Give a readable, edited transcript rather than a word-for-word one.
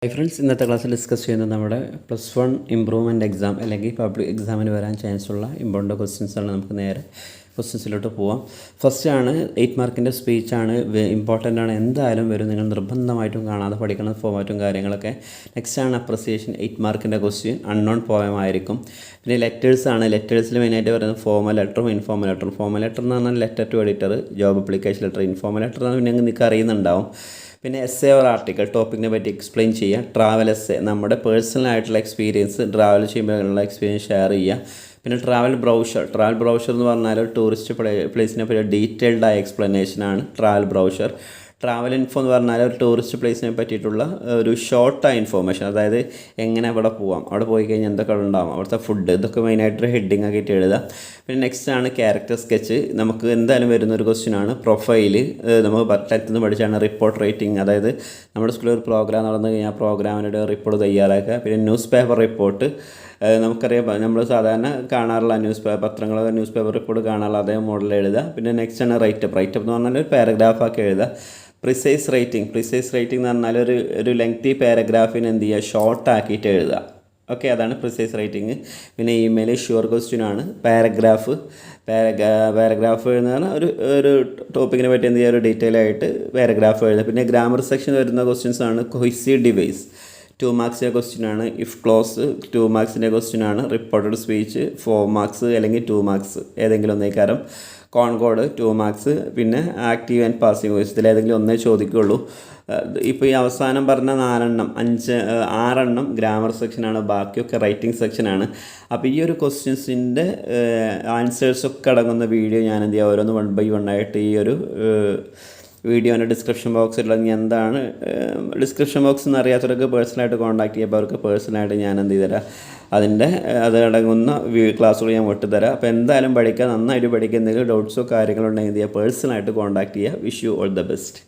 Hi friends, ഇന്നത്തെ ക്ലാസ്സിൽ discuss ചെയ്യുന്നത് നമ്മുടെ +1 ഇമ്പ്രൂവ്മെൻറ്റ് എക്സാം അല്ലെങ്കിൽ പബ്ലിക് എക്സാമിന് വരാൻ ചാൻസുള്ള ഇമ്പോർട്ടൻ്റ് ക്വസ്റ്റ്യൻസാണ്. നമുക്ക് നേരെ ക്വസ്റ്റ്യൻസിലോട്ട് പോവാം. ഫസ്റ്റ് ആണ് 8 മാർക്കിൻ്റെ സ്പീച്ചാണ്, ഇമ്പോർട്ടൻ്റ് ആണ്, എന്തായാലും വരും. നിങ്ങൾ നിർബന്ധമായിട്ടും കാണാതെ പഠിക്കണം ഫോമാറ്റും കാര്യങ്ങളൊക്കെ. നെക്സ്റ്റ് ആണ് അപ്രിസിയേഷൻ, 8 മാർക്കിൻ്റെ ക്വസ്റ്റ്യൻ, അൺനോൺ പോയം ആയിരിക്കും. പിന്നെ ലെറ്റേഴ്സാണ്. ലെറ്റേഴ്സിൽ മെയിനായിട്ട് പറയുന്നത് ഫോമൽ ലെറ്ററും ഇൻഫോമൽ ലെറ്ററും. ഫോമൽ ലെറ്റർ എന്ന് പറഞ്ഞാൽ letter to editor, job application letter. Informal letter എന്ന് പറഞ്ഞാൽ നിങ്ങൾക്ക് അറിയുന്നുണ്ടാവും. പിന്നെ എസ്സേ ഓർ ആർട്ടിക്കൽ, ടോപ്പിക്കിനെ പറ്റി എക്സ്പ്ലെയിൻ ചെയ്യുക. ട്രാവൽ എസ്സേ, നമ്മുടെ പേഴ്സണൽ ആയിട്ടുള്ള എക്സ്പീരിയൻസ്, ട്രാവൽ ചെയ്യുമ്പോഴുള്ള എക്സ്പീരിയൻസ് ഷെയർ ചെയ്യുക. പിന്നെ ട്രാവൽ ബ്രൗഷർ എന്ന് പറഞ്ഞാൽ ടൂറിസ്റ്റ് പ്ലേസിനെ പറ്റി ഡീറ്റെയിൽഡ് ആയ എക്സ്പ്ലനേഷനാണ് ട്രാവൽ ബ്രൗഷർ. ട്രാവൽ ഇൻഫോ എന്ന് പറഞ്ഞാൽ ഒരു ടൂറിസ്റ്റ് പ്ലേസിനെ പറ്റിയിട്ടുള്ള ഒരു ഷോർട്ടായ ഇൻഫോർമേഷൻ, അതായത് എങ്ങനെ അവിടെ പോവാം, അവിടെ പോയി കഴിഞ്ഞാൽ എന്തൊക്കെ ഉണ്ടാകും, അവിടുത്തെ ഫുഡ്, ഇതൊക്കെ മെയിനായിട്ട് ഹെഡിങ് ആക്കിയിട്ട് എഴുതുക. പിന്നെ നെക്സ്റ്റ് ആണ് ക്യാരക്ടർ സ്കെച്ച്. നമുക്ക് എന്തായാലും വരുന്നൊരു ക്വസ്റ്റ്യനാണ്. പ്രൊഫൈല് നമുക്ക് 10th നിന്ന് പഠിച്ചാണ്. റിപ്പോർട്ട് റൈറ്റിംഗ്, അതായത് നമ്മുടെ സ്കൂളിൽ ഒരു പ്രോഗ്രാം നടന്നു കഴിഞ്ഞാൽ ആ പ്രോഗ്രാമിൻ്റെ റിപ്പോർട്ട് തയ്യാറാക്കുക. പിന്നെ ന്യൂസ് പേപ്പർ റിപ്പോർട്ട്, നമുക്കറിയാം നമ്മൾ സാധാരണ കാണാറുള്ള പത്രങ്ങൾ ന്യൂസ് പേപ്പർ റിപ്പോർട്ട് കാണാറുള്ള അതേ മോഡൽ എഴുതുക. പിന്നെ നെക്സ്റ്റ് ആണ് റൈറ്റപ്പ് എന്ന് പറഞ്ഞാൽ ഒരു പാരഗ്രാഫാക്കി എഴുതുക. പ്രിസൈസ് റൈറ്റിംഗ് എന്ന് പറഞ്ഞാൽ ഒരു ലെങ്തി പാരഗ്രാഫിന് എന്ത് ചെയ്യുക, ഷോർട്ട് ആക്കിയിട്ട് എഴുതുക. ഓക്കെ, അതാണ് പ്രിസൈസ് റൈറ്റിംഗ്. പിന്നെ ഇമെയിൽ ഷുവർ ക്വസ്റ്റ്യൻ ആണ്. പാരഗ്രാഫ് എന്ന് പറഞ്ഞാൽ ഒരു ടോപ്പിക്കിനെ പറ്റി എന്ത് ചെയ്യുക, ഒരു ഡീറ്റെയിൽ ആയിട്ട് പാരഗ്രാഫ് എഴുതുക. പിന്നെ ഗ്രാമർ സെക്ഷൻ വരുന്ന ക്വസ്റ്റ്യൻസ് ആണ്. കൊഹീസീവ് ഡിവൈസ് 2 മാർക്സിൻ്റെ ക്വസ്റ്റ്യൻ ആണ്. ഇഫ് ക്ലോസ് 2 മാർക്സിൻ്റെ ക്വസ്റ്റ്യൻ ആണ്. റിപ്പോർട്ടഡ് സ്പീച്ച് 4 മാർക്സ് അല്ലെങ്കിൽ 2 മാർക്സ് ഏതെങ്കിലും ഒന്നേക്കാരം. Concord 2 marks. പിന്നെ ആക്റ്റീവ് ആൻഡ് പാസീവ് വോയിസ്, ഇതിലേതെങ്കിലും ഒന്നേ ചോദിക്കുകയുള്ളൂ. ഇപ്പോൾ ഈ അവസാനം പറഞ്ഞ 6 ഗ്രാമർ സെക്ഷനാണ്, ബാക്കിയൊക്കെ റൈറ്റിംഗ് സെക്ഷനാണ്. അപ്പോൾ ഈ ഒരു ക്വസ്റ്റ്യൻസിൻ്റെ ആൻസേഴ്സൊക്കെ അടങ്ങുന്ന വീഡിയോ ഞാൻ എന്ത് ചെയ്യുക, ഓരോന്ന് 1 by 1 ആയിട്ട് ഈ ഒരു വീഡിയോൻ്റെ ഡിസ്ക്രിപ്ഷൻ ബോക്സിൽ എന്താണ് ഡിസ്ക്രിപ്ഷൻ ബോക്സ് എന്ന് അറിയാത്തവർക്ക് പേഴ്സണലായിട്ട് കോൺടാക്ട് ചെയ്യുമ്പോൾ അവർക്ക് പേഴ്സണലായിട്ട് ഞാൻ എന്ത് ചെയ്തുതരാം, അതടങ്ങുന്ന ക്ലാസ്സുകൾ ഞാൻ വിട്ടുതരാം. അപ്പോൾ എന്തായാലും പഠിക്കുക, നന്നായിട്ട് പഠിക്കുക. എന്തെങ്കിലും ഡൗട്ട്സോ കാര്യങ്ങളോ ഉണ്ടെങ്കിൽ എന്ത് ചെയ്യുക, പേഴ്സണലായിട്ട് കോൺടാക്ട് ചെയ്യുക. Wish you all the best.